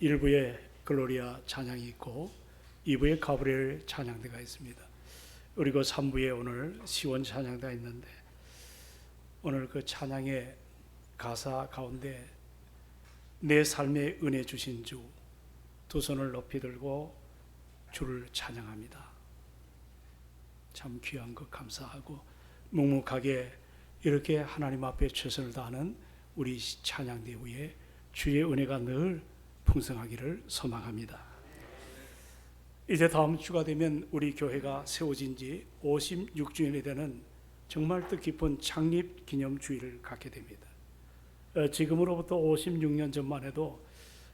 1부에 글로리아 찬양이 있고 2부에 가브리엘 찬양대가 있습니다. 그리고 3부에 오늘 시원 찬양대가 있는데, 오늘 그 찬양의 가사 가운데 내 삶에 은혜 주신 주, 두 손을 높이 들고 주를 찬양합니다. 참 귀한 것 감사하고 묵묵하게 이렇게 하나님 앞에 최선을 다하는 우리 찬양대 후에 주의 은혜가 늘 풍성하기를 소망합니다. 이제 다음 주가 되면 우리 교회가 세워진 지 56주년이 되는 정말 뜻깊은 창립 기념 주일을 갖게 됩니다. 지금으로부터 56년 전만 해도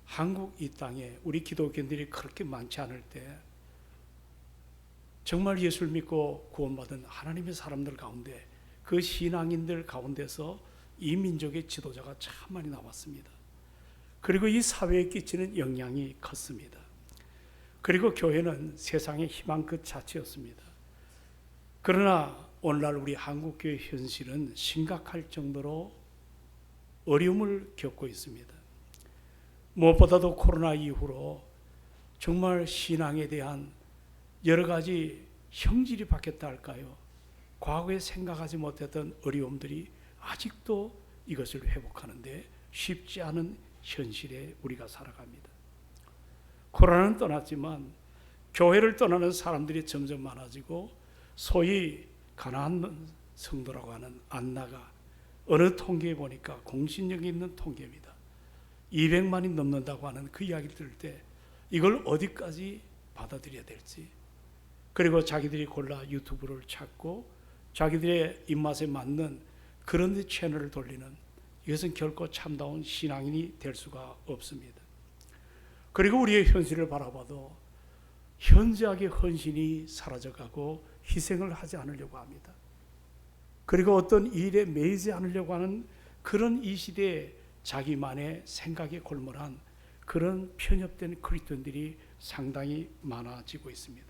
한국 이 땅에 우리 기독교인들이 그렇게 많지 않을 때 정말 예수를 믿고 구원받은 하나님의 사람들 가운데, 그 신앙인들 가운데서 이 민족의 지도자가 참 많이 나왔습니다. 그리고 이 사회에 끼치는 영향이 컸습니다. 그리고 교회는 세상의 희망 그 자체였습니다. 그러나 오늘날 우리 한국교회 현실은 심각할 정도로 어려움을 겪고 있습니다. 무엇보다도 코로나 이후로 정말 신앙에 대한 여러 가지 형질이 바뀌었다 할까요? 과거에 생각하지 못했던 어려움들이 아직도 이것을 회복하는데 쉽지 않은 현실에 우리가 살아갑니다. 코로나는 떠났지만 교회를 떠나는 사람들이 점점 많아지고, 소위 가난한 성도라고 하는 안나가 어느 통계에 보니까 공신력 있는 통계입니다. 200만이 넘는다고 하는 그 이야기를 들을 때 이걸 어디까지 받아들여야 될지, 그리고 자기들이 골라 유튜브를 찾고 자기들의 입맛에 맞는 그런 데 채널을 돌리는, 이것은 결코 참다운 신앙인이 될 수가 없습니다. 그리고 우리의 현실을 바라봐도 현저하게 헌신이 사라져가고 희생을 하지 않으려고 합니다. 그리고 어떤 일에 매이지 않으려고 하는 그런 이 시대에 자기만의 생각에 골몰한 그런 편협된 그리스도인들이 상당히 많아지고 있습니다.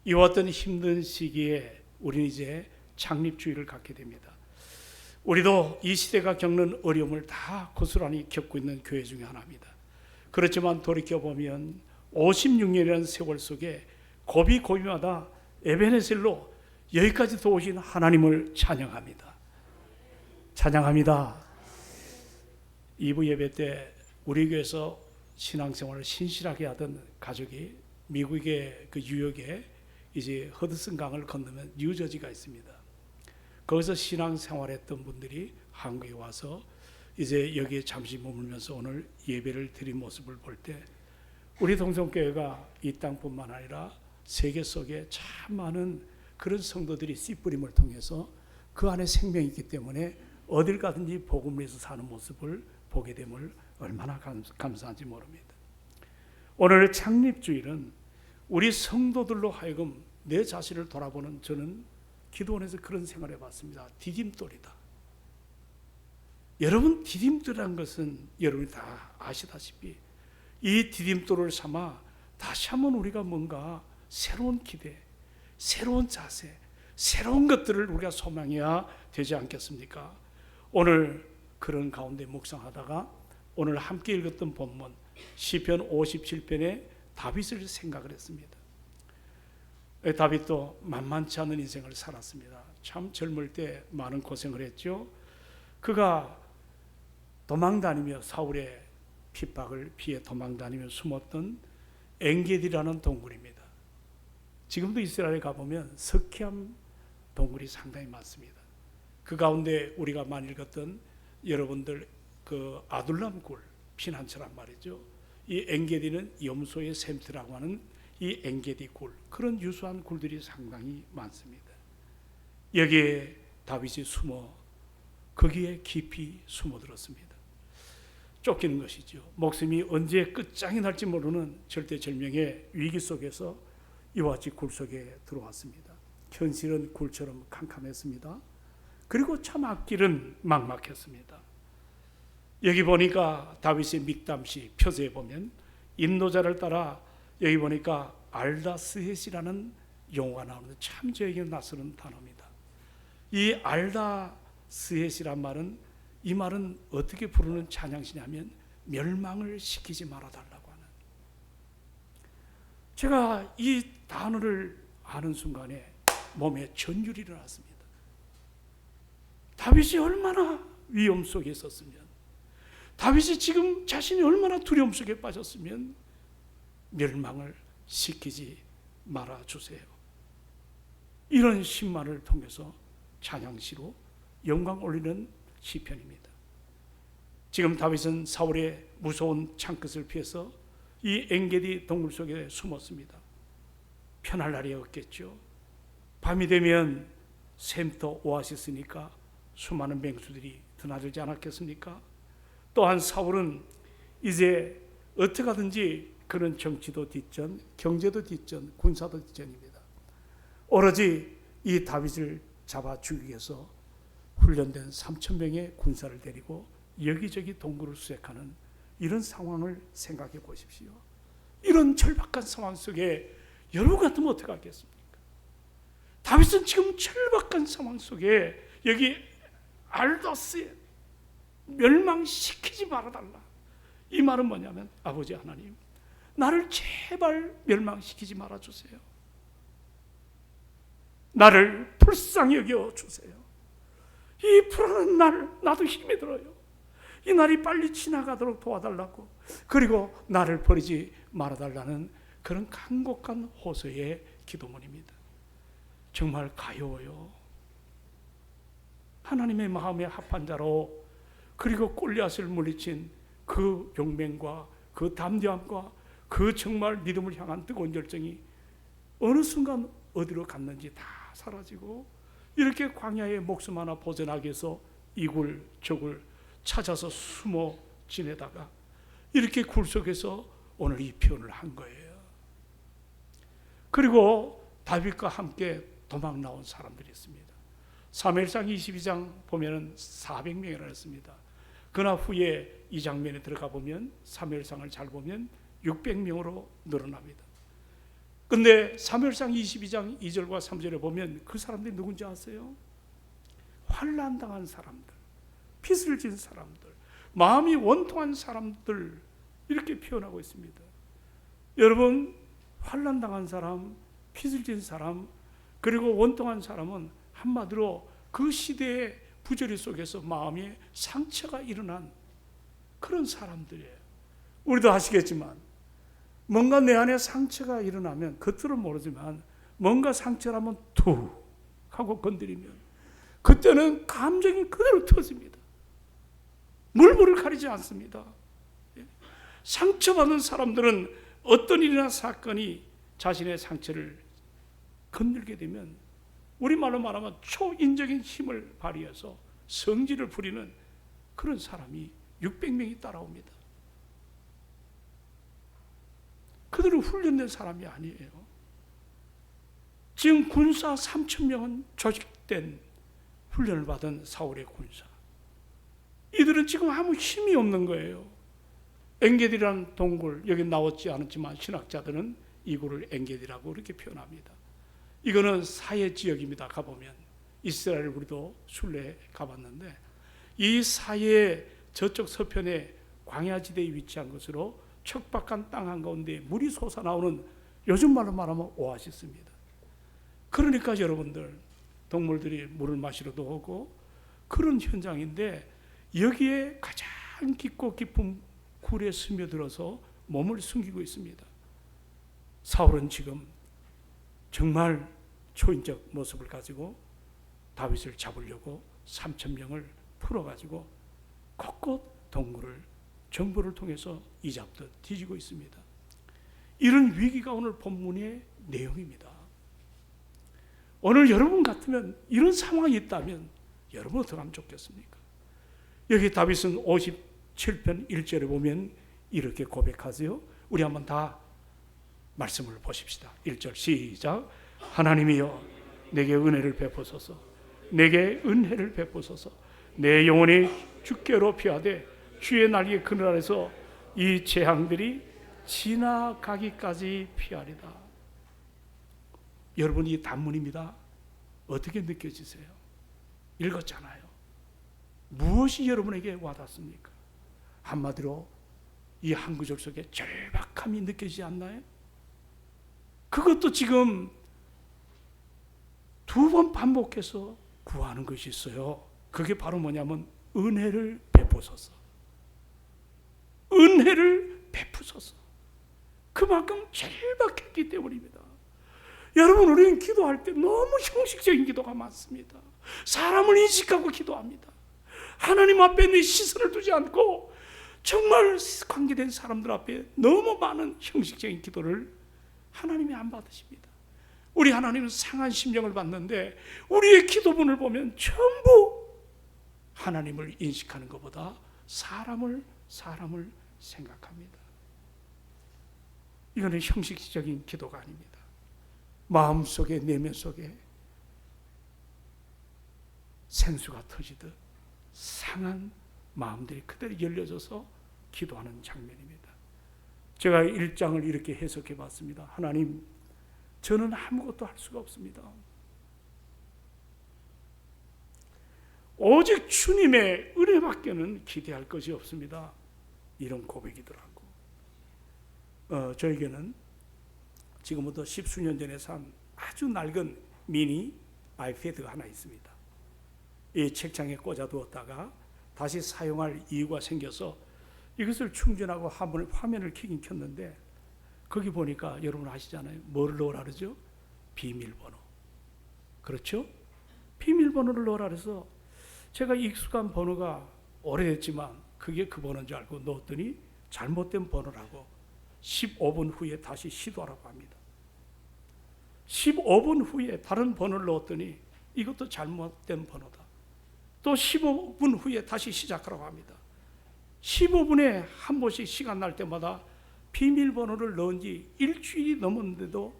이와 같은 힘든 시기에 우리는 이제 창립주의를 갖게 됩니다. 우리도 이 시대가 겪는 어려움을 다 고스란히 겪고 있는 교회 중에 하나입니다. 그렇지만 돌이켜보면 56년이라는 세월 속에 고비고비마다 에베네셀로 여기까지 도우신 하나님을 찬양합니다. 찬양합니다. 2부 예배 때 우리 교회에서 신앙생활을 신실하게 하던 가족이 미국의 그 뉴욕에 이제 허드슨 강을 건너면 뉴저지가 있습니다. 거기서 신앙생활했던 분들이 한국에 와서 이제 여기에 잠시 머물면서 오늘 예배를 드린 모습을 볼 때, 우리 동성교회가 이 땅뿐만 아니라 세계 속에 참 많은 그런 성도들이 씨 뿌림을 통해서 그 안에 생명이 있기 때문에 어딜 가든지 복음을 위해서 사는 모습을 보게 됨을 얼마나 감사한지 모릅니다. 오늘 창립주일은 우리 성도들로 하여금 내 자신을 돌아보는, 저는 기도원에서 그런 생각을 해봤습니다. 디딤돌이다. 여러분, 디딤돌이라는 것은 여러분이 다 아시다시피 이 디딤돌을 삼아 다시 한번 우리가 뭔가 새로운 기대, 새로운 자세, 새로운 것들을 우리가 소망해야 되지 않겠습니까? 오늘 그런 가운데 묵상하다가 오늘 함께 읽었던 본문 시편 57편의 다윗을 생각을 했습니다. 다윗도 만만치 않은 인생을 살았습니다. 참 젊을 때 많은 고생을 했죠. 그가 도망다니며 사울의 핍박을 피해 도망다니며 숨었던 엔게디라는 동굴입니다. 지금도 이스라엘에 가보면 석회암 동굴이 상당히 많습니다. 그 가운데 우리가 많이 읽었던 여러분들 그 아둘람 굴, 피난처란 말이죠. 이 엔게디는 염소의 샘트라고 하는 이 엔게디 굴, 그런 유수한 굴들이 상당히 많습니다. 여기에 다윗이 숨어 거기에 깊이 숨어들었습니다. 쫓기는 것이죠. 목숨이 언제 끝장이 날지 모르는 절대절명의 위기 속에서 이와 같이 굴 속에 들어왔습니다. 현실은 굴처럼 캄캄했습니다. 그리고 참 앞길은 막막했습니다. 여기 보니까 다윗의 믹담시 표제에 보면 인도자를 따라 여기 보니까 알다스헷이라는 용어가 나오는데 참 저에게는 낯설은 단어입니다. 이 알다스헷이란 말은, 이 말은 어떻게 부르는 찬양시냐면 멸망을 시키지 말아달라고 하는, 제가 이 단어를 아는 순간에 몸에 전율이 일어났습니다. 다윗이 얼마나 위험 속에 있었으면, 다윗이 지금 자신이 얼마나 두려움 속에 빠졌으면 멸망을 시키지 말아주세요. 이런 신만을 통해서 찬양시로 영광 올리는 시편입니다. 지금 다윗은 사울의 무서운 창끝을 피해서 이 엔게디 동굴 속에 숨었습니다. 편할 날이 없겠죠. 밤이 되면 샘터 오아시스니까 수많은 맹수들이 드나들지 않았겠습니까? 또한 사울은 이제 어떻게 하든지 그런 정치도 뒷전, 경제도 뒷전, 군사도 뒷전입니다. 오로지 이 다윗을 잡아 죽이기 위해서 훈련된 3,000명의 군사를 데리고 여기저기 동굴을 수색하는 이런 상황을 생각해 보십시오. 이런 절박한 상황 속에 여러분 같으면 어떻게 하겠습니까? 다윗은 지금 절박한 상황 속에 여기 알더스에 멸망시키지 말아달라. 이 말은 뭐냐면, 아버지 하나님, 나를 제발 멸망시키지 말아주세요. 나를 불쌍히 여겨주세요. 이 불안한 날 나도 힘이 들어요. 이 날이 빨리 지나가도록 도와달라고, 그리고 나를 버리지 말아달라는 그런 간곡한 호소의 기도문입니다. 정말 가여워요. 하나님의 마음에 합한 자로, 그리고 골리앗을 물리친 그 용맹과 그 담대함과 그 정말 믿음을 향한 뜨거운 열정이 어느 순간 어디로 갔는지 다 사라지고, 이렇게 광야에 목숨 하나 보존하기 위해서 이굴 저굴 찾아서 숨어 지내다가 이렇게 굴 속에서 오늘 이 표현을 한 거예요. 그리고 다윗과 함께 도망 나온 사람들이 있습니다. 사무엘상 22장 보면은 400명이라 했습니다. 그러나 후에 이 장면에 들어가 보면, 사무엘상을 잘 보면 600명으로 늘어납니다. 근데 사무엘상 22장 2절과 3절에 보면 그 사람들이 누군지 아세요? 환난 당한 사람들, 빚을 진 사람들, 마음이 원통한 사람들, 이렇게 표현하고 있습니다. 여러분, 환난 당한 사람, 빚을 진 사람, 그리고 원통한 사람은 한마디로 그 시대의 부조리 속에서 마음에 상처가 일어난 그런 사람들이에요. 우리도 아시겠지만, 뭔가 내 안에 상처가 일어나면, 겉으로 모르지만 뭔가 상처라면 툭 하고 건드리면 그때는 감정이 그대로 터집니다. 물불을 가리지 않습니다. 상처받은 사람들은 어떤 일이나 사건이 자신의 상처를 건들게 되면, 우리말로 말하면 초인적인 힘을 발휘해서 성질을 부리는 그런 사람이 600명이 따라옵니다. 그들은 훈련된 사람이 아니에요. 지금 군사 3,000명은 조직된 훈련을 받은 사울의 군사. 이들은 지금 아무 힘이 없는 거예요. 엔게디라는 동굴, 여기 나오지 않았지만 신학자들은 이 굴을 엔게디라고 이렇게 표현합니다. 이거는 사해 지역입니다. 가보면 이스라엘, 우리도 순례 가봤는데 이 사해 저쪽 서편에 광야지대에 위치한 것으로 척박한 땅 한가운데 물이 솟아나오는, 요즘 말로 말하면 오아시스입니다. 그러니까 여러분들, 동물들이 물을 마시러도 오고 그런 현장인데, 여기에 가장 깊고 깊은 굴에 스며들어서 몸을 숨기고 있습니다. 사울은 지금 정말 초인적 모습을 가지고 다윗을 잡으려고 3,000명을 풀어가지고 곳곳 동굴을 정보를 통해서 이잡듯 뒤지고 있습니다. 이런 위기가 오늘 본문의 내용입니다. 오늘 여러분 같으면 이런 상황이 있다면 여러분 어떻게 하면 좋겠습니까? 여기 다윗은 57편 1절에 보면 이렇게 고백하세요. 우리 한번 다 말씀을 보십시다. 1절 시작. 하나님이여 내게 은혜를 베푸소서. 내게 은혜를 베푸소서. 내 영혼이 주께로 피하되 주의 날개 그늘 아래서 이 재앙들이 지나가기까지 피하리다. 여러분, 이 단문입니다. 어떻게 느껴지세요? 읽었잖아요. 무엇이 여러분에게 와닿습니까? 한마디로 이 한 구절 속에 절박함이 느껴지지 않나요? 그것도 지금 2번 반복해서 구하는 것이 있어요. 그게 바로 뭐냐면 은혜를 베푸소서. 은혜를 베푸소서. 그만큼 절박했기 때문입니다. 여러분, 우리는 기도할 때 너무 형식적인 기도가 많습니다. 사람을 인식하고 기도합니다. 하나님 앞에 내 시선을 두지 않고 정말 관계된 사람들 앞에 너무 많은 형식적인 기도를 하나님이 안 받으십니다. 우리 하나님은 상한 심령을 받는데 우리의 기도문을 보면 전부 하나님을 인식하는 것보다 사람을 생각합니다. 이거는 형식적인 기도가 아닙니다. 마음속에, 내면 속에 생수가 터지듯 상한 마음들이 그대로 열려져서 기도하는 장면입니다. 제가 1장을 이렇게 해석해 봤습니다. 하나님, 저는 아무것도 할 수가 없습니다. 오직 주님의 은혜밖에는 기대할 것이 없습니다. 이런 고백이더라고. 저에게는 지금부터 10수년 전에 산 아주 낡은 미니 아이패드가 하나 있습니다. 이 책장에 꽂아두었다가 다시 사용할 이유가 생겨서 이것을 충전하고 화면을 켜긴 켰는데 거기 보니까 여러분 아시잖아요. 뭘 넣으라 그러죠? 비밀번호. 그렇죠? 비밀번호를 넣으라 그래서 제가 익숙한 번호가 오래됐지만 그게 그 번호인 줄 알고 넣었더니 잘못된 번호라고 15분 후에 다시 시도하라고 합니다. 15분 후에 다른 번호를 넣었더니 이것도 잘못된 번호다. 또 15분 후에 다시 시작하라고 합니다. 15분에 한 번씩 시간 날 때마다 비밀번호를 넣은 지 일주일이 넘었는데도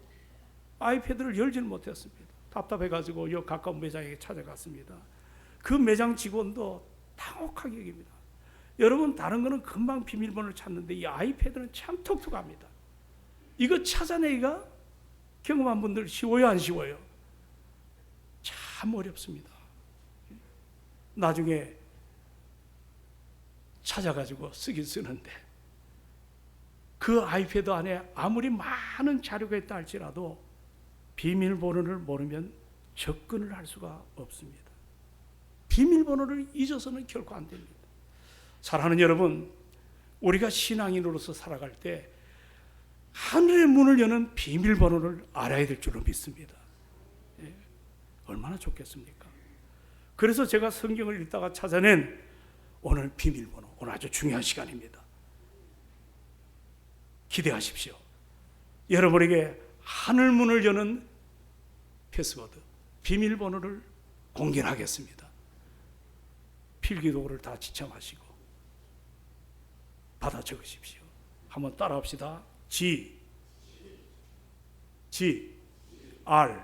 아이패드를 열지를 못했습니다. 답답해가지고 여 가까운 매장에 찾아갔습니다. 그 매장 직원도 당혹하게 여깁니다. 여러분, 다른 거는 금방 비밀번호를 찾는데 이 아이패드는 참 톡톡합니다. 이거 찾아내기가 경험한 분들 쉬워요, 안 쉬워요? 참 어렵습니다. 나중에 찾아가지고 쓰긴 쓰는데 그 아이패드 안에 아무리 많은 자료가 있다 할지라도 비밀번호를 모르면 접근을 할 수가 없습니다. 비밀번호를 잊어서는 결코 안 됩니다. 사랑하는 여러분, 우리가 신앙인으로서 살아갈 때 하늘의 문을 여는 비밀번호를 알아야 될 줄로 믿습니다. 예, 얼마나 좋겠습니까? 그래서 제가 성경을 읽다가 찾아낸 오늘 비밀번호, 오늘 아주 중요한 시간입니다. 기대하십시오. 여러분에게 하늘문을 여는 패스워드, 비밀번호를 공개하겠습니다. 필기도구를 다 지참하시고 받아 적으십시오. 한번 따라합시다. G R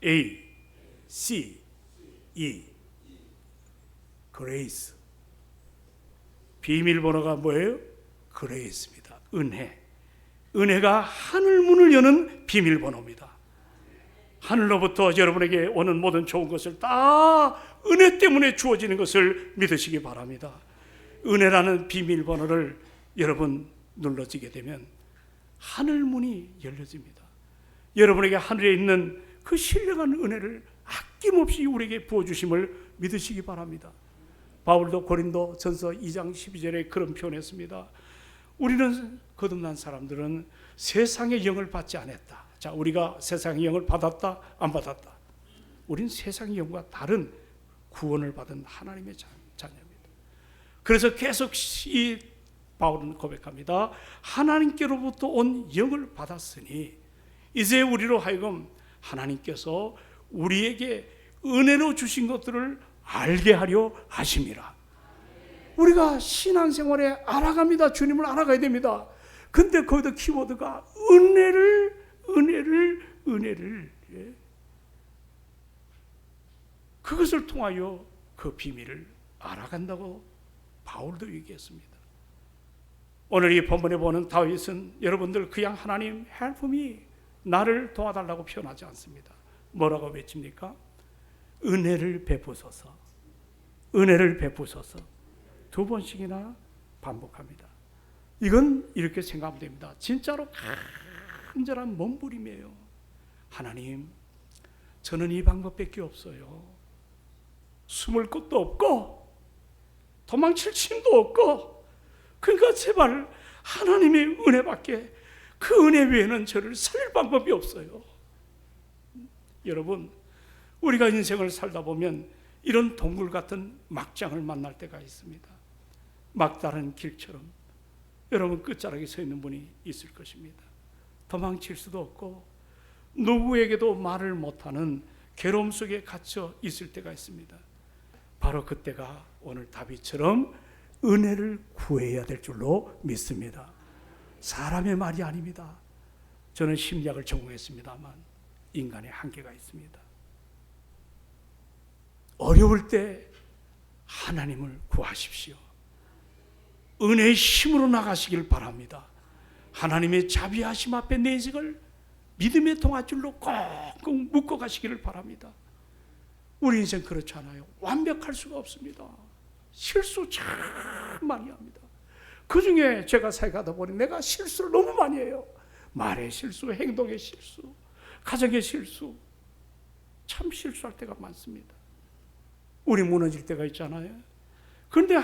A C E 그레이스. 비밀번호가 뭐예요? 그레이스입니다. 은혜가 하늘문을 여는 비밀번호입니다. 하늘로부터 여러분에게 오는 모든 좋은 것을 다 은혜 때문에 주어지는 것을 믿으시기 바랍니다. 은혜라는 비밀번호를 여러분 눌러지게 되면 하늘문이 열려집니다. 여러분에게 하늘에 있는 그 신령한 은혜를 아낌없이 우리에게 부어주심을 믿으시기 바랍니다. 바울도 고린도 전서 2장 12절에 그런 표현했습니다. 우리는 거듭난 사람들은 세상의 영을 받지 않았다. 자, 우리가 세상의 영을 받았다, 안 받았다? 우린 세상의 영과 다른 구원을 받은 하나님의 자녀입니다. 그래서 계속 이 바울은 고백합니다. 하나님께로부터 온 영을 받았으니 이제 우리로 하여금 하나님께서 우리에게 은혜로 주신 것들을 알게 하려 하심이라. 우리가 신앙생활에 알아갑니다. 주님을 알아가야 됩니다. 근데 거기다 키워드가 은혜를 예. 그것을 통하여 그 비밀을 알아간다고 바울도 얘기했습니다. 오늘 이 본문에 보는 다윗은 여러분들 그냥 하나님 help me, 나를 도와달라고 표현하지 않습니다. 뭐라고 외칩니까? 은혜를 베푸소서, 은혜를 베푸소서. 2번씩이나 반복합니다. 이건 이렇게 생각하면 됩니다. 진짜로 간절한 몸부림이에요. 하나님, 저는 이 방법밖에 없어요. 숨을 곳도 없고 도망칠 힘도 없고, 그러니까 제발 하나님의 은혜밖에, 그 은혜 외에는 저를 살릴 방법이 없어요. 여러분, 우리가 인생을 살다 보면 이런 동굴 같은 막장을 만날 때가 있습니다. 막다른 길처럼 여러분 끝자락에 서 있는 분이 있을 것입니다. 도망칠 수도 없고 누구에게도 말을 못하는 괴로움 속에 갇혀 있을 때가 있습니다. 바로 그때가 오늘 다윗처럼 은혜를 구해야 될 줄로 믿습니다. 사람의 말이 아닙니다. 저는 심리학을 전공했습니다만 인간의 한계가 있습니다. 어려울 때 하나님을 구하십시오. 은혜의 힘으로 나가시길 바랍니다. 하나님의 자비하심 앞에 내 인생을 믿음의 동아줄로 꼭 묶어 가시기를 바랍니다. 우리 인생 그렇지 않아요. 완벽할 수가 없습니다. 실수 참 많이 합니다. 그 중에 제가 살아가다 보니 내가 실수를 너무 많이 해요. 말의 실수, 행동의 실수, 가정의 실수, 참 실수할 때가 많습니다. 우리 무너질 때가 있잖아요. 그런데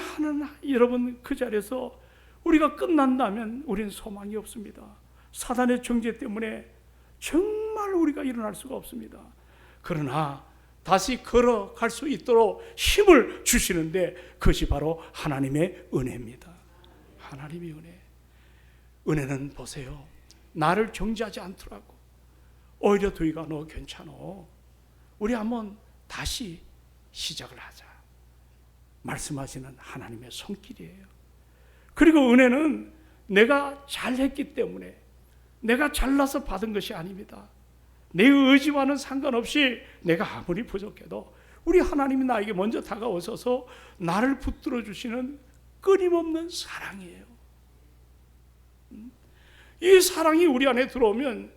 여러분, 그 자리에서 우리가 끝난다면 우리는 소망이 없습니다. 사단의 정죄 때문에 정말 우리가 일어날 수가 없습니다. 그러나 다시 걸어갈 수 있도록 힘을 주시는데 그것이 바로 하나님의 은혜입니다. 하나님의 은혜. 은혜는 보세요, 나를 정죄하지 않더라고. 오히려 도희가 너 괜찮어, 우리 한번 다시 시작을 하자, 말씀하시는 하나님의 손길이에요. 그리고 은혜는 내가 잘했기 때문에, 내가 잘나서 받은 것이 아닙니다. 내 의지와는 상관없이 내가 아무리 부족해도 우리 하나님이 나에게 먼저 다가오셔서 나를 붙들어 주시는 끊임없는 사랑이에요. 이 사랑이 우리 안에 들어오면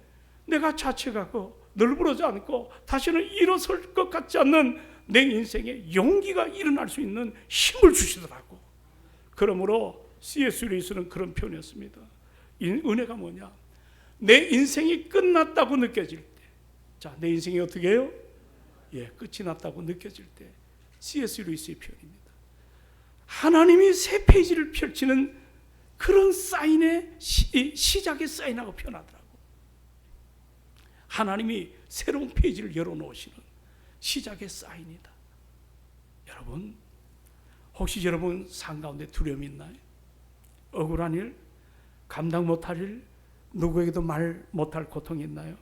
내가 자책하고 널브러지 않고 다시는 일어설 것 같지 않는 내 인생에 용기가 일어날 수 있는 힘을 주시더라고. 그러므로 C.S. 루이스는 그런 표현이었습니다. 은혜가 뭐냐? 내 인생이 끝났다고 느껴질 때, 자, 내 인생이 어떻게 해요? 끝이 났다고 느껴질 때, C.S. 루이스의 표현입니다. 하나님이 새 페이지를 펼치는 그런 사인의 시작의 사인하고 표현하더라고. 하나님이 새로운 페이지를 열어놓으시는 시작의 사인이다. 여러분, 혹시 여러분 삶 가운데 두려움이 있나요? 억울한 일, 감당 못할 일, 누구에게도 말 못할 고통이 있나요?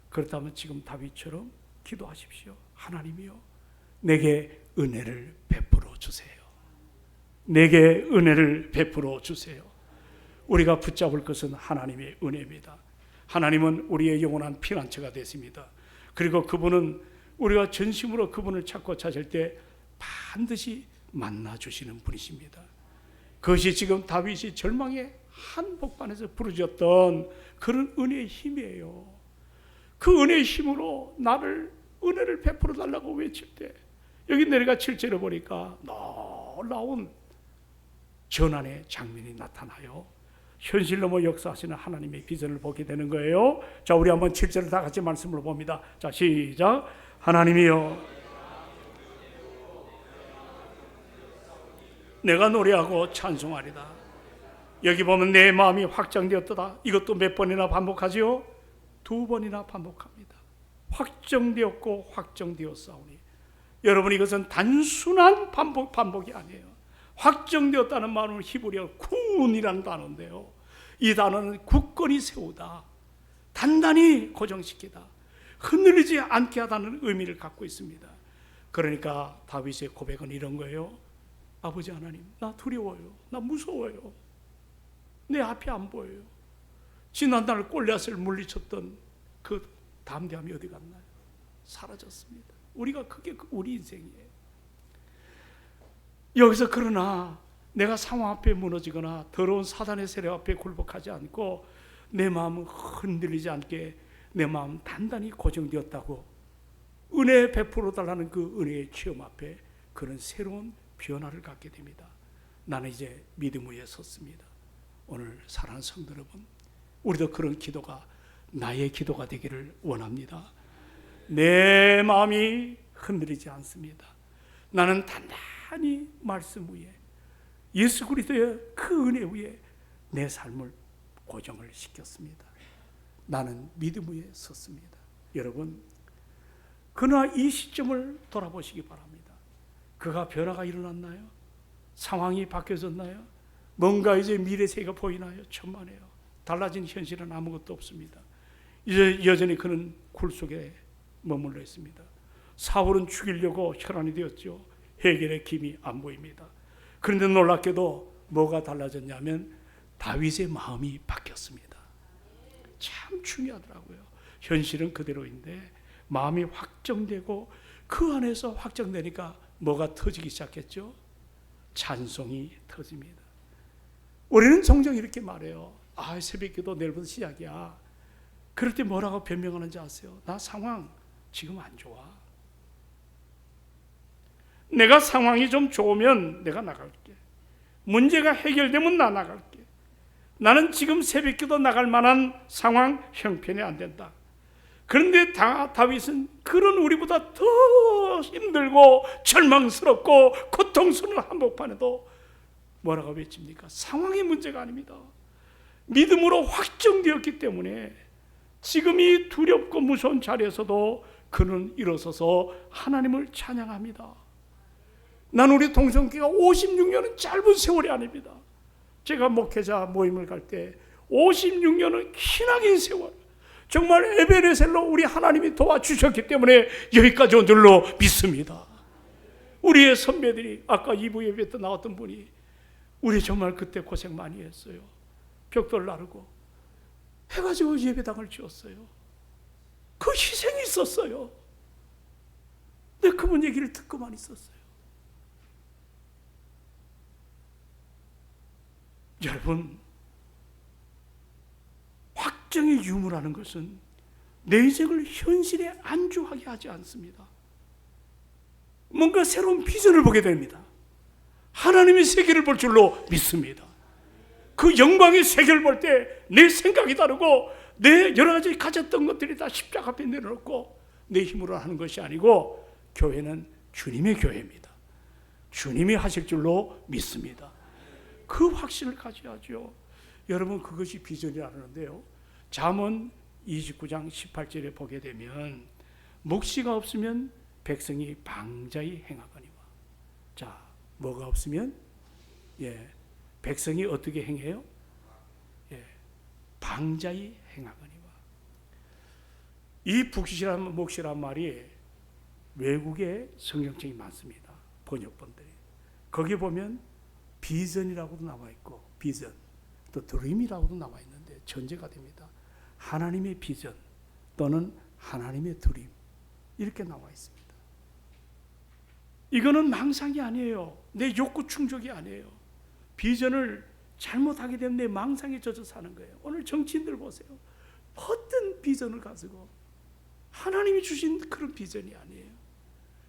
그렇다면 지금 다윗처럼 기도하십시오. 하나님이요, 내게 은혜를 베풀어 주세요. 내게 은혜를 베풀어 주세요. 우리가 붙잡을 것은 하나님의 은혜입니다. 하나님은 우리의 영원한 피난처가 되십니다. 그리고 그분은 우리가 전심으로 그분을 찾고 찾을 때 반드시 만나주시는 분이십니다. 그것이 지금 다윗이 절망의 한복판에서 부르짖었던 그런 은혜의 힘이에요. 그 은혜의 힘으로 나를 은혜를 베풀어 달라고 외칠 때, 여기 내려가 7절에 보니까 놀라운 전환의 장면이 나타나요. 현실 넘어 역사하시는 하나님의 비전을 보게 되는 거예요. 자, 우리 한번 7절을 다 같이 말씀을 봅니다. 자, 시작. 하나님이여, 내가 노래하고 찬송하리다. 여기 보면 내 마음이 확정되었도다. 이것도 몇 번이나 반복하지요? 2번이나 반복합니다. 확정되었고 확정되었사오니. 여러분, 이것은 단순한 반복이 아니에요. 확정되었다는 말은 히브리어 쿤이라는 단어인데요, 이 단어는 굳건히 세우다, 단단히 고정시키다, 흔들리지 않게 하다는 의미를 갖고 있습니다. 그러니까 다윗의 고백은 이런 거예요. 아버지 하나님, 나 두려워요. 나 무서워요. 내 앞이 안 보여요. 지난날 골리앗을 물리쳤던 그 담대함이 어디 갔나요? 사라졌습니다. 그게 우리 인생이에요. 여기서 그러나 내가 상황 앞에 무너지거나 더러운 사단의 세력 앞에 굴복하지 않고 내 마음은 흔들리지 않게 내 마음 단단히 고정되었다고 은혜 베풀어 달라는 그 은혜의 체험 앞에 그런 새로운 변화를 갖게 됩니다. 나는 이제 믿음 위에 섰습니다. 오늘 사랑하는 성도 여러분, 우리도 그런 기도가 나의 기도가 되기를 원합니다. 내 마음이 흔들리지 않습니다. 나는 단단히 말씀 위에, 예수 그리스도의 그 은혜 위에 내 삶을 고정을 시켰습니다. 나는 믿음 위에 섰습니다. 여러분, 그러나 이 시점을 돌아보시기 바랍니다. 그가 변화가 일어났나요? 상황이 바뀌어졌나요? 뭔가 이제 미래 세계가 보이나요? 천만에요. 달라진 현실은 아무것도 없습니다. 이제 여전히 그는 굴 속에 머물러 있습니다. 사울은 죽이려고 혈안이 되었죠. 해결의 김이 안 보입니다. 그런데 놀랍게도 뭐가 달라졌냐면 다윗의 마음이 바뀌었습니다. 참 중요하더라고요. 현실은 그대로인데 마음이 확정되고 그 안에서 확정되니까 뭐가 터지기 시작했죠? 찬송이 터집니다. 우리는 종종 이렇게 말해요. 새벽기도 내일부터 시작이야. 그럴 때 뭐라고 변명하는지 아세요? 나 상황 지금 안 좋아. 내가 상황이 좀 좋으면 내가 나갈게. 문제가 해결되면 나 나갈게. 나는 지금 새벽기도 나갈 만한 상황 형편이 안 된다. 그런데 다윗은 그런 우리보다 더 힘들고 절망스럽고 고통스러운 한복판에도 뭐라고 외칩니까? 상황의 문제가 아닙니다. 믿음으로 확정되었기 때문에 지금 이 두렵고 무서운 자리에서도 그는 일어서서 하나님을 찬양합니다. 난 우리 동성교회가 56년은 짧은 세월이 아닙니다. 제가 목회자 모임을 갈 때 56년은 기나긴 세월, 정말 에베레셀로 우리 하나님이 도와주셨기 때문에 여기까지 온 줄로 믿습니다. 우리의 선배들이 아까 2부 예배 때 나왔던 분이 우리 정말 그때 고생 많이 했어요. 벽돌 나르고 해가지고 예배당을 지었어요. 그 희생이 있었어요. 근데 그분 얘기를 듣고만 있었어요. 여러분, 확정의 유무라는 것은 내 인생을 현실에 안주하게 하지 않습니다. 뭔가 새로운 비전을 보게 됩니다. 하나님의 세계를 볼 줄로 믿습니다. 그 영광의 세계를 볼 때 내 생각이 다르고 내 여러 가지 가졌던 것들이 다 십자가 앞에 내려놓고 내 힘으로 하는 것이 아니고 교회는 주님의 교회입니다. 주님이 하실 줄로 믿습니다. 그 확신을 가져야죠. 여러분, 그것이 비전이라는데요. 잠언 29장 18절에 보게 되면 묵시가 없으면 백성이 방자히 행하거니와. 자, 뭐가 없으면 백성이 어떻게 행해요? 방자히 행하거니와. 이 묵시란 말이 외국에 성경책이 많습니다. 번역본들이. 거기 보면 비전이라고도 나와 있고, 비전, 또 드림이라고도 나와 있는데 전제가 됩니다. 하나님의 비전 또는 하나님의 드림, 이렇게 나와 있습니다. 이거는 망상이 아니에요. 내 욕구 충족이 아니에요. 비전을 잘못하게 되면 내 망상에 젖어 사는 거예요. 오늘 정치인들 보세요. 어떤 비전을 가지고 하나님이 주신 그런 비전이 아니에요.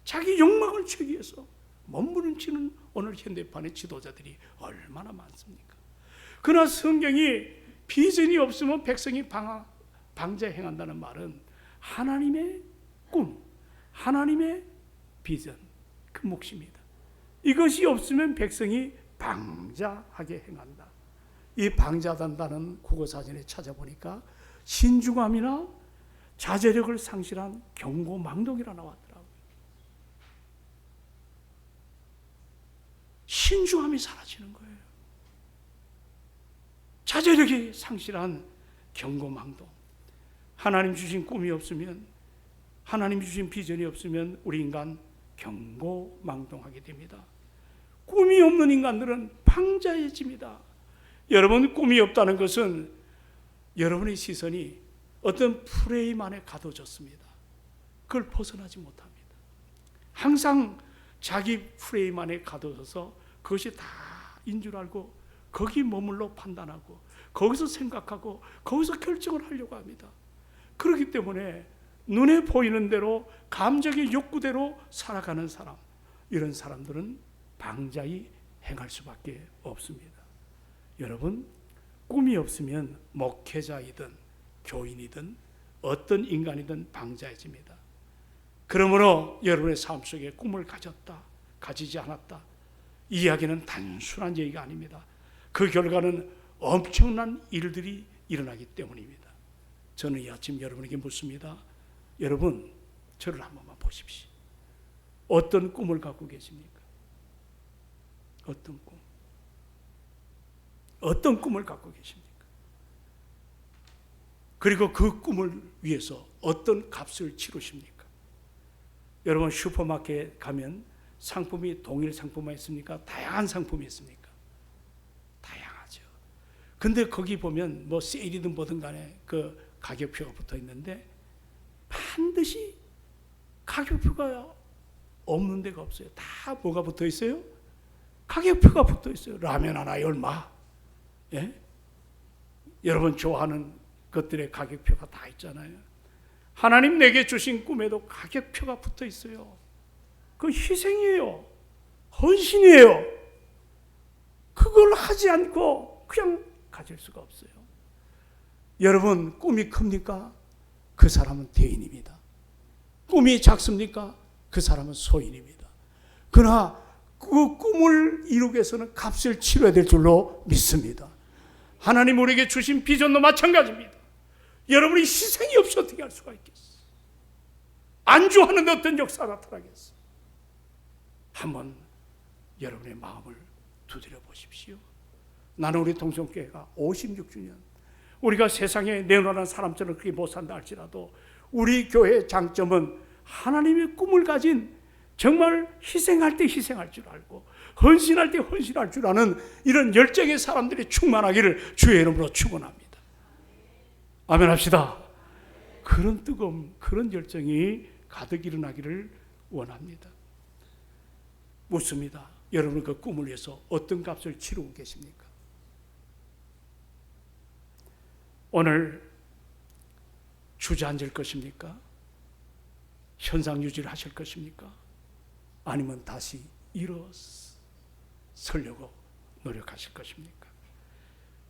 자기 욕망을 채기 위해서 몸부림치는 오늘 현대판의 지도자들이 얼마나 많습니까? 그러나 성경이 비전이 없으면 백성이 방자에 행한다는 말은 하나님의 꿈, 하나님의 비전, 그 몫입니다. 이것이 없으면 백성이 방자하게 행한다. 이 방자한다는 국어사전에 찾아보니까 신중함이나 자제력을 상실한 경고망동이라 나왔더라고요. 신중함이 사라지는 거예요. 자제력이 상실한 경고망동. 하나님 주신 꿈이 없으면, 하나님 주신 비전이 없으면 우리 인간 경고망동하게 됩니다. 꿈이 없는 인간들은 방자해집니다. 여러분, 꿈이 없다는 것은 여러분의 시선이 어떤 프레임 안에 가둬졌습니다. 그걸 벗어나지 못합니다. 항상 자기 프레임 안에 가둬져서 그것이 다인 줄 알고 거기 머물러 판단하고 거기서 생각하고 거기서 결정을 하려고 합니다. 그렇기 때문에 눈에 보이는 대로 감정의 욕구대로 살아가는 사람, 이런 사람들은 방자히 행할 수밖에 없습니다. 여러분, 꿈이 없으면 목회자이든 교인이든 어떤 인간이든 방자해집니다. 그러므로 여러분의 삶 속에 꿈을 가졌다, 가지지 않았다, 이 이야기는 단순한 얘기가 아닙니다. 그 결과는 엄청난 일들이 일어나기 때문입니다. 저는 이 아침 여러분에게 묻습니다. 여러분, 저를 한 번만 보십시오. 어떤 꿈을 갖고 계십니까? 어떤 꿈? 어떤 꿈을 갖고 계십니까? 그리고 그 꿈을 위해서 어떤 값을 치르십니까? 여러분, 슈퍼마켓 가면 상품이 동일 상품만 있습니까? 다양한 상품이 있습니까? 다양하죠. 근데 거기 보면 뭐 세일이든 뭐든 간에 그 가격표가 붙어 있는데 반드시 가격표가 없는 데가 없어요. 다 뭐가 붙어 있어요? 가격표가 붙어 있어요. 라면 하나에 얼마? 예? 여러분 좋아하는 것들의 가격표가 다 있잖아요. 하나님 내게 주신 꿈에도 가격표가 붙어 있어요. 그 희생이에요. 헌신이에요. 그걸 하지 않고 그냥 가질 수가 없어요. 여러분, 꿈이 큽니까? 그 사람은 대인입니다. 꿈이 작습니까? 그 사람은 소인입니다. 그러나 그 꿈을 이루기 위해서는 값을 치러야 될 줄로 믿습니다. 하나님 우리에게 주신 비전도 마찬가지입니다. 여러분이 희생이 없이 어떻게 할 수가 있겠어? 안주하는데 어떤 역사가 나타나겠어? 한번 여러분의 마음을 두드려 보십시오. 나는 우리 동성교회가 56주년, 우리가 세상에 내놓는 사람처럼 그렇게 못 산다 할지라도 우리 교회의 장점은 하나님의 꿈을 가진, 정말 희생할 때 희생할 줄 알고 헌신할 때 헌신할 줄 아는 이런 열정의 사람들이 충만하기를 주의 이름으로 축원합니다. 아멘 합시다. 그런 뜨거움, 그런 열정이 가득 일어나기를 원합니다. 묻습니다. 여러분 그 꿈을 위해서 어떤 값을 치르고 계십니까? 오늘 주저앉을 것입니까? 현상 유지를 하실 것입니까? 아니면 다시 일어서려고 노력하실 것입니까?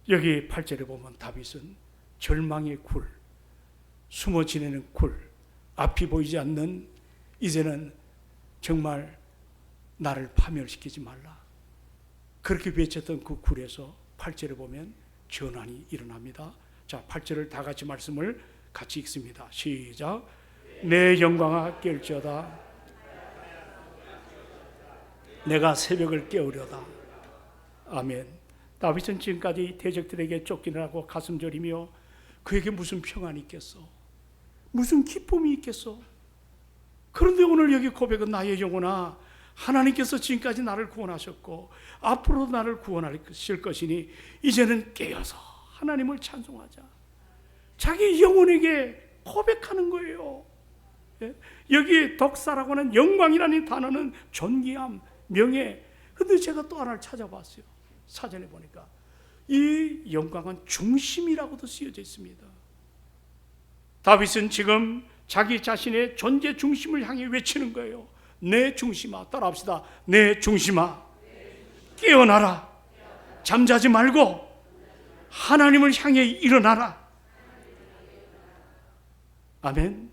여기 8절에 보면 다윗은 절망의 굴, 숨어 지내는 굴, 앞이 보이지 않는, 이제는 정말 나를 파멸시키지 말라, 그렇게 외쳤던 그 굴에서 8절에 보면 전환이 일어납니다. 자, 8절을 다 같이 말씀을 같이 읽습니다. 시작. 내 영광아 깰지어다, 내가 새벽을 깨우려다. 아멘. 다윗은 지금까지 대적들에게 쫓기느라고 가슴 저리며 그에게 무슨 평안이 있겠어? 무슨 기쁨이 있겠어? 그런데 오늘 여기 고백은 나의 영혼아, 하나님께서 지금까지 나를 구원하셨고 앞으로도 나를 구원하실 것이니 이제는 깨어서 하나님을 찬송하자. 자기 영혼에게 고백하는 거예요. 여기 덕사라고 하는 영광이라는 단어는 존귀함, 명예. 근데 제가 또 하나를 찾아봤어요. 사전에 보니까 이 영광은 중심이라고도 쓰여져 있습니다. 다윗은 지금 자기 자신의 존재 중심을 향해 외치는 거예요. 내 중심아, 따라합시다. 내 중심아, 깨어나라. 잠자지 말고 하나님을 향해 일어나라. 아멘.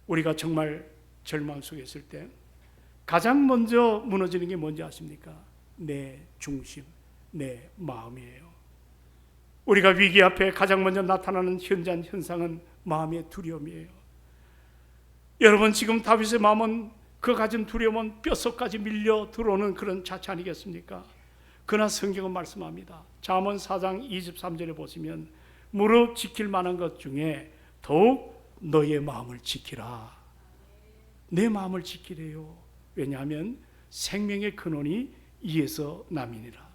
우리가 정말 절망 속에 있을 때 가장 먼저 무너지는 게 뭔지 아십니까? 내 중심, 내 마음이에요. 우리가 위기 앞에 가장 먼저 나타나는 현상은 마음의 두려움이에요. 여러분, 지금 다윗의 마음은 그 가진 두려움은 뼛속까지 밀려 들어오는 그런 자체 아니겠습니까? 그러나 성경은 말씀합니다. 잠언 4장 23절에 보시면 무릇 지킬 만한 것 중에 더욱 너의 마음을 지키라. 내 마음을 지키래요. 왜냐하면 생명의 근원이 이에서 남이니라.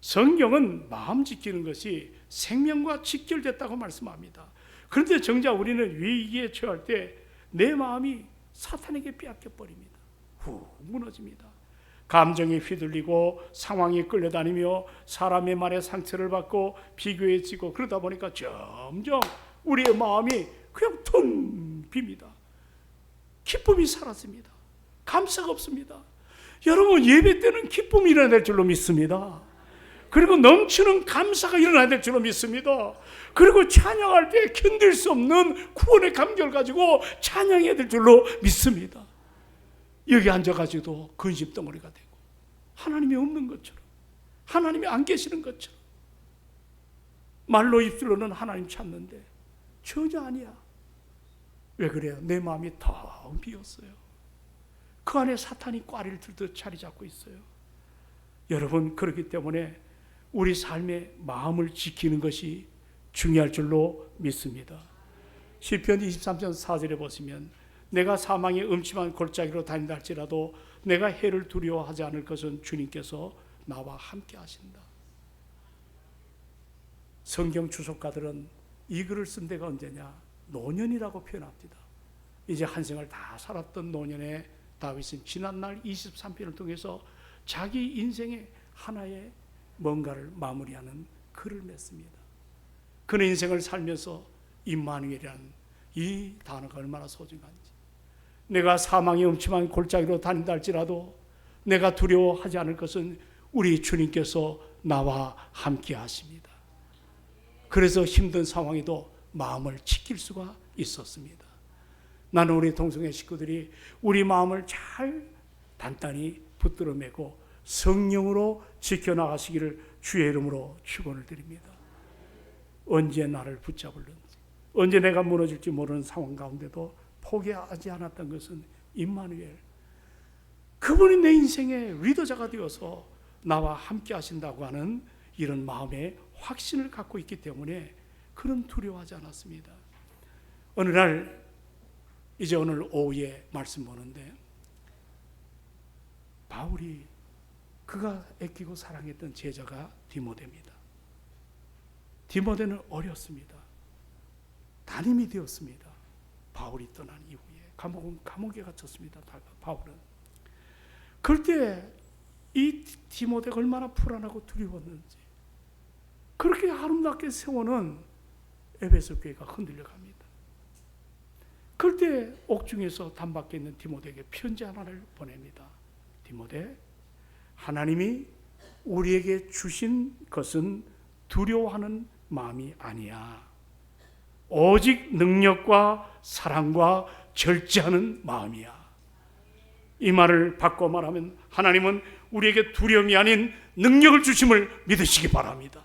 성경은 마음 지키는 것이 생명과 직결됐다고 말씀합니다. 그런데 정작 우리는 위기에 처할 때 내 마음이 사탄에게 빼앗겨 버립니다. 후, 무너집니다. 감정에 휘둘리고 상황에 끌려다니며 사람의 말에 상처를 받고 비교에 지고 그러다 보니까 점점 우리의 마음이 그냥 텅 빕니다. 기쁨이 사라집니다. 감사가 없습니다. 여러분, 예배 때는 기쁨이 일어날 줄로 믿습니다. 그리고 넘치는 감사가 일어나야 될 줄로 믿습니다. 그리고 찬양할 때 견딜 수 없는 구원의 감격을 가지고 찬양해야 될 줄로 믿습니다. 여기 앉아가지고도 근심덩어리가 되고 하나님이 없는 것처럼, 하나님이 안 계시는 것처럼, 말로 입술로는 하나님 찾는데 전혀 아니야. 왜 그래요? 내 마음이 텅 비었어요. 그 안에 사탄이 꽈리를 들듯 자리 잡고 있어요. 여러분, 그렇기 때문에 우리 삶의 마음을 지키는 것이 중요할 줄로 믿습니다. 시편 23편 4절에 보시면 내가 사망의 음침한 골짜기로 다닌다 할지라도 내가 해를 두려워하지 않을 것은 주님께서 나와 함께 하신다. 성경 주석가들은 이 글을 쓴 데가 언제냐? 노년이라고 표현합니다. 이제 한 생을 다 살았던 노년에 다윗은 지난날 23편을 통해서 자기 인생의 하나의 뭔가를 마무리하는 글을 냈습니다. 그는 인생을 살면서 임마누엘이라는 이 단어가 얼마나 소중한지, 내가 사망의 음침한 골짜기로 다닌다 할지라도 내가 두려워하지 않을 것은 우리 주님께서 나와 함께 하십니다. 그래서 힘든 상황에도 마음을 지킬 수가 있었습니다. 나는 우리 동성애 식구들이 우리 마음을 잘 단단히 붙들어 매고 성령으로 지켜나가시기를 주의 이름으로 축원을 드립니다. 언제 나를 붙잡을는지, 언제 내가 무너질지 모르는 상황 가운데도 포기하지 않았던 것은 임마누엘, 그분이 내 인생의 리더자가 되어서 나와 함께 하신다고 하는 이런 마음의 확신을 갖고 있기 때문에 그는 두려워하지 않았습니다. 어느 날, 이제 오늘 오후에 말씀 보는데, 바울이 그가 아끼고 사랑했던 제자가 디모데입니다. 디모데는 어렸습니다. 담임이 되었습니다. 바울이 떠난 이후에 감옥에 갇혔습니다. 바울은. 그럴 때 이 디모데가 얼마나 불안하고 두려웠는지, 그렇게 아름답게 세워놓은 에베소 교회가 흔들려 갑니다. 그럴 때 옥중에서 단박에 있는 디모데에게 편지 하나를 보냅니다. 디모데, 하나님이 우리에게 주신 것은 두려워하는 마음이 아니야. 오직 능력과 사랑과 절제하는 마음이야. 이 말을 바꿔 말하면 하나님은 우리에게 두려움이 아닌 능력을 주심을 믿으시기 바랍니다.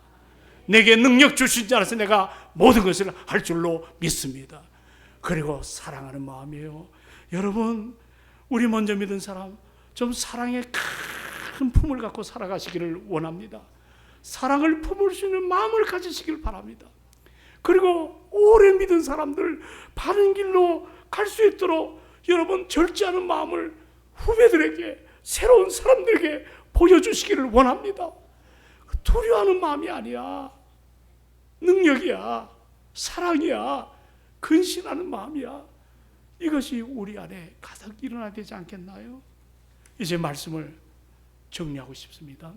내게 능력 주신 자 안에서 내가 모든 것을 할 줄로 믿습니다. 그리고 사랑하는 마음이에요. 여러분, 우리 먼저 믿은 사람 좀 사랑의 큰 품을 갖고 살아가시기를 원합니다. 사랑을 품을 수 있는 마음을 가지시길 바랍니다. 그리고 오래 믿은 사람들 바른 길로 갈 수 있도록 여러분 절제하는 마음을 후배들에게, 새로운 사람들에게 보여주시기를 원합니다. 두려워하는 마음이 아니야. 능력이야. 사랑이야. 근신하는 마음이야. 이것이 우리 안에 가득 일어나야 되지 않겠나요? 이제 말씀을 정리하고 싶습니다.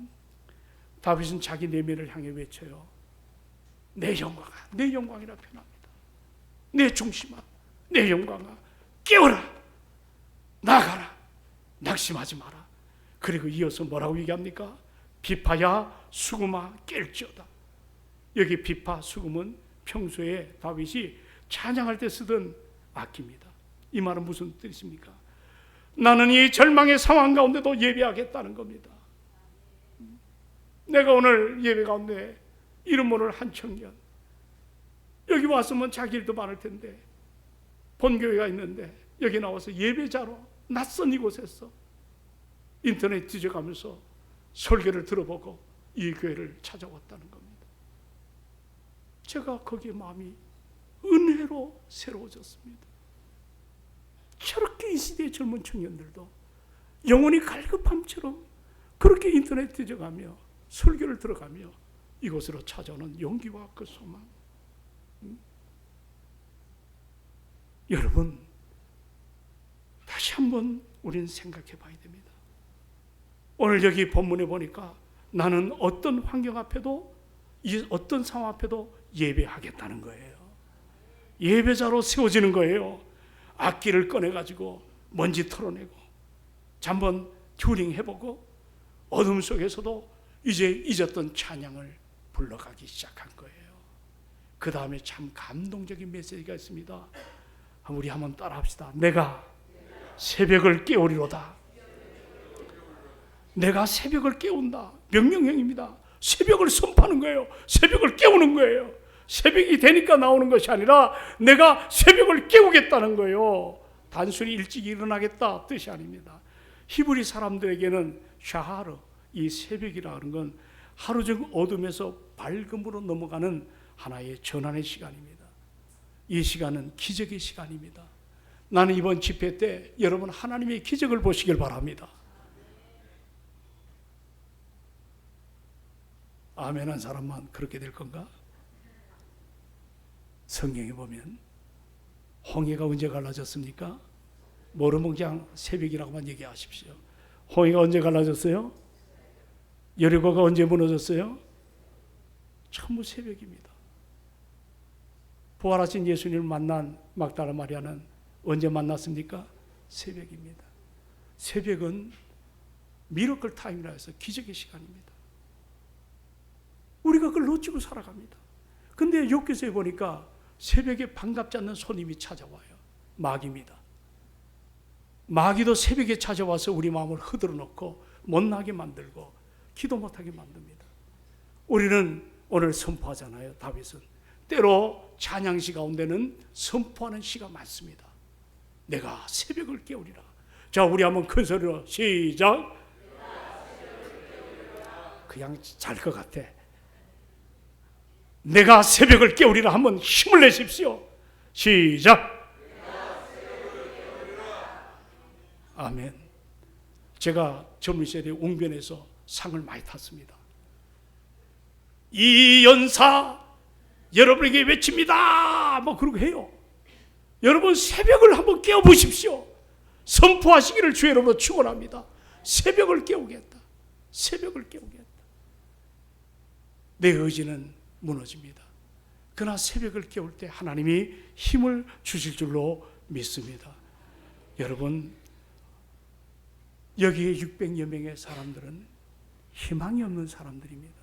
다윗은 자기 내면을 향해 외쳐요. 내 영광아, 내 영광이라 표현합니다. 내 중심아, 내 영광아, 깨어라, 나가라, 낙심하지 마라. 그리고 이어서 뭐라고 얘기합니까? 비파야 수금아 깰지어다. 여기 비파, 수금은 평소에 다윗이 찬양할 때 쓰던 악기입니다. 이 말은 무슨 뜻입니까? 나는 이 절망의 상황 가운데도 예배하겠다는 겁니다. 내가 오늘 예배 가운데 이름 모를 한 청년, 여기 왔으면 자기 일도 많을 텐데 본교회가 있는데 여기 나와서 예배자로 낯선 이곳에서 인터넷 뒤져가면서 설교를 들어보고 이 교회를 찾아왔다는 겁니다. 제가 거기에 마음이 은혜로 새로워졌습니다. 저렇게 이 시대의 젊은 청년들도 영혼이 갈급함처럼 그렇게 인터넷 뒤져가며 설교를 들어가며 이곳으로 찾아오는 용기와 그 소망. 여러분, 다시 한번 우리는 생각해 봐야 됩니다. 오늘 여기 본문에 보니까 나는 어떤 환경 앞에도, 어떤 상황 앞에도 예배하겠다는 거예요. 예배자로 세워지는 거예요. 악기를 꺼내가지고 먼지 털어내고 한번 튜닝 해보고 어둠 속에서도 이제 잊었던 찬양을 불러가기 시작한 거예요. 그 다음에 참 감동적인 메시지가 있습니다. 우리 한번 따라합시다. 내가 새벽을 깨우리로다. 내가 새벽을 깨운다. 명령형입니다. 새벽을 선포하는 거예요. 새벽을 깨우는 거예요. 새벽이 되니까 나오는 것이 아니라 내가 새벽을 깨우겠다는 거예요. 단순히 일찍 일어나겠다 뜻이 아닙니다. 히브리 사람들에게는 샤하르, 이 새벽이라 하는 건 하루 종일 어둠에서 밝음으로 넘어가는 하나의 전환의 시간입니다. 이 시간은 기적의 시간입니다. 나는 이번 집회 때 여러분 하나님의 기적을 보시길 바랍니다. 아멘 한 사람만 그렇게 될 건가? 성경에 보면 홍해가 언제 갈라졌습니까? 모르면 그냥 새벽이라고만 얘기하십시오. 홍해가 언제 갈라졌어요? 여리고가 언제 무너졌어요? 전부 새벽입니다. 부활하신 예수님을 만난 막달라 마리아는 언제 만났습니까? 새벽입니다. 새벽은 미러클 타임이라 해서 기적의 시간입니다. 우리가 그걸 놓치고 살아갑니다. 근데 욥기서에 보니까 새벽에 반갑지 않는 손님이 찾아와요. 마귀입니다. 마귀도 새벽에 찾아와서 우리 마음을 흔들어 놓고 못나게 만들고 기도 못하게 만듭니다. 우리는 오늘 선포하잖아요. 다윗은 때로 찬양시 가운데는 선포하는 시가 많습니다. 내가 새벽을 깨우리라. 자, 우리 한번 큰 소리로 시작. 그냥 잘 것 같아. 내가 새벽을 깨우리라. 한번 힘을 내십시오. 시작. 아멘. 제가 젊은 시절에 웅변에서 상을 많이 탔습니다. 이 연사 여러분에게 외칩니다. 뭐 그러고 해요. 여러분 새벽을 한번 깨워보십시오. 선포하시기를 주 여러분으로 축원합니다. 새벽을 깨우겠다. 새벽을 깨우겠다. 내 의지는 무너집니다. 그러나 새벽을 깨울 때 하나님이 힘을 주실 줄로 믿습니다. 여러분 여기에 600여 명의 사람들은 희망이 없는 사람들입니다.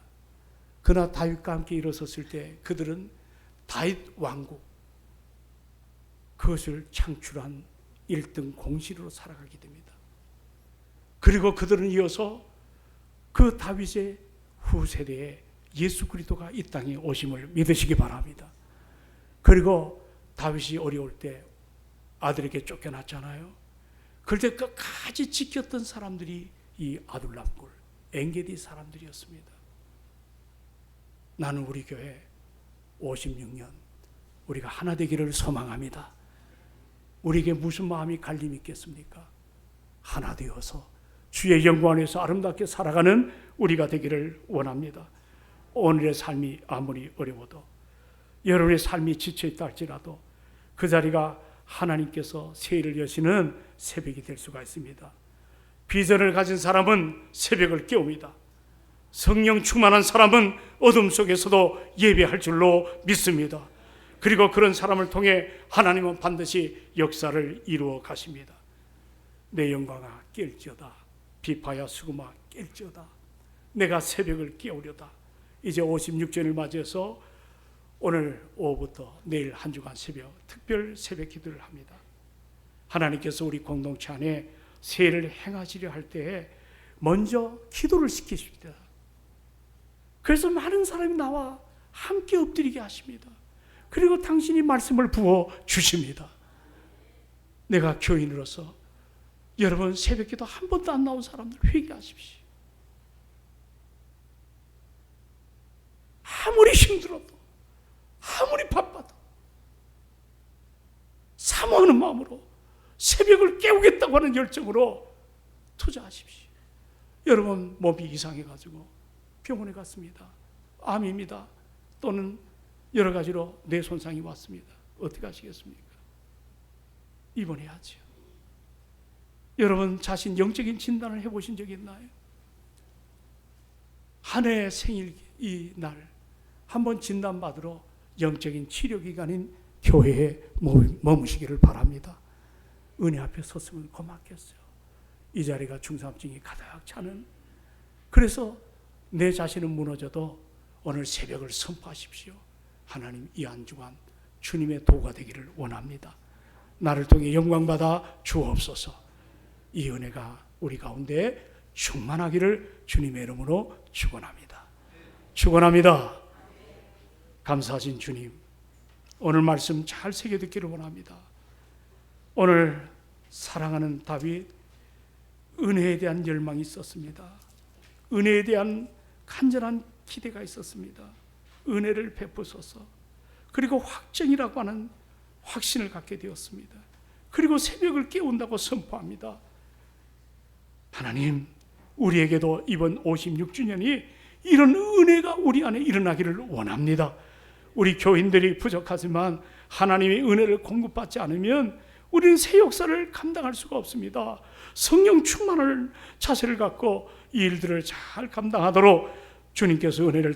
그러나 다윗과 함께 일어섰을 때 그들은 다윗 왕국 그것을 창출한 1등 공신으로 살아가게 됩니다. 그리고 그들은 이어서 그 다윗의 후세대에 예수 그리스도가 이 땅에 오심을 믿으시기 바랍니다. 그리고 다윗이 어려울 때 아들에게 쫓겨났잖아요. 그럴 때 끝까지 지켰던 사람들이 이 아둘람굴 엔게디 사람들이었습니다. 나는 우리 교회 56년 우리가 하나 되기를 소망합니다. 우리에게 무슨 마음이 갈림이 있겠습니까? 하나 되어서 주의 영광 안에서 아름답게 살아가는 우리가 되기를 원합니다. 오늘의 삶이 아무리 어려워도 여러분의 삶이 지쳐있다 할지라도 그 자리가 하나님께서 세일을 여시는 새벽이 될 수가 있습니다. 비전을 가진 사람은 새벽을 깨웁니다. 성령 충만한 사람은 어둠 속에서도 예배할 줄로 믿습니다. 그리고 그런 사람을 통해 하나님은 반드시 역사를 이루어 가십니다. 내 영광아 깰지어다. 비파야 수금아 깰지어다. 내가 새벽을 깨우려다. 이제 56전을 맞이해서 오늘 오후부터 내일 한 주간 새벽 특별 새벽 기도를 합니다. 하나님께서 우리 공동체 안에 세일을 행하시려 할 때에 먼저 기도를 시키십니다. 그래서 많은 사람이 나와 함께 엎드리게 하십니다. 그리고 당신이 말씀을 부어 주십니다. 내가 교인으로서 여러분 새벽 기도 한 번도 안 나온 사람들 회개하십시오. 아무리 힘들어도 아무리 바빠도 사모하는 마음으로 새벽을 깨우겠다고 하는 열정으로 투자하십시오. 여러분 몸이 이상해가지고 병원에 갔습니다. 암입니다. 또는 여러 가지로 뇌 손상이 왔습니다. 어떻게 하시겠습니까? 입원해야죠. 여러분 자신 영적인 진단을 해보신 적이 있나요? 한 해의 생일 이 날 한번 진단받으러 영적인 치료기관인 교회에 머무시기를 바랍니다. 은혜 앞에 섰으면 고맙겠어요. 이 자리가 중삼증이 가득 차는, 그래서 내 자신은 무너져도 오늘 새벽을 선포하십시오. 하나님, 이 한 주간 주님의 도가 되기를 원합니다. 나를 통해 영광받아 주옵소서. 이 은혜가 우리 가운데 충만하기를 주님의 이름으로 축원합니다. 축원합니다. 감사하신 주님, 오늘 말씀 잘 새겨 듣기를 원합니다. 오늘 사랑하는 다윗, 은혜에 대한 열망이 있었습니다. 은혜에 대한 간절한 기대가 있었습니다. 은혜를 베푸소서. 그리고 확정이라고 하는 확신을 갖게 되었습니다. 그리고 새벽을 깨운다고 선포합니다. 하나님, 우리에게도 이번 56주년이 이런 은혜가 우리 안에 일어나기를 원합니다. 우리 교인들이 부족하지만 하나님의 은혜를 공급받지 않으면 우리는 새 역사를 감당할 수가 없습니다. 성령 충만을 자세를 갖고 이 일들을 잘 감당하도록 주님께서 은혜를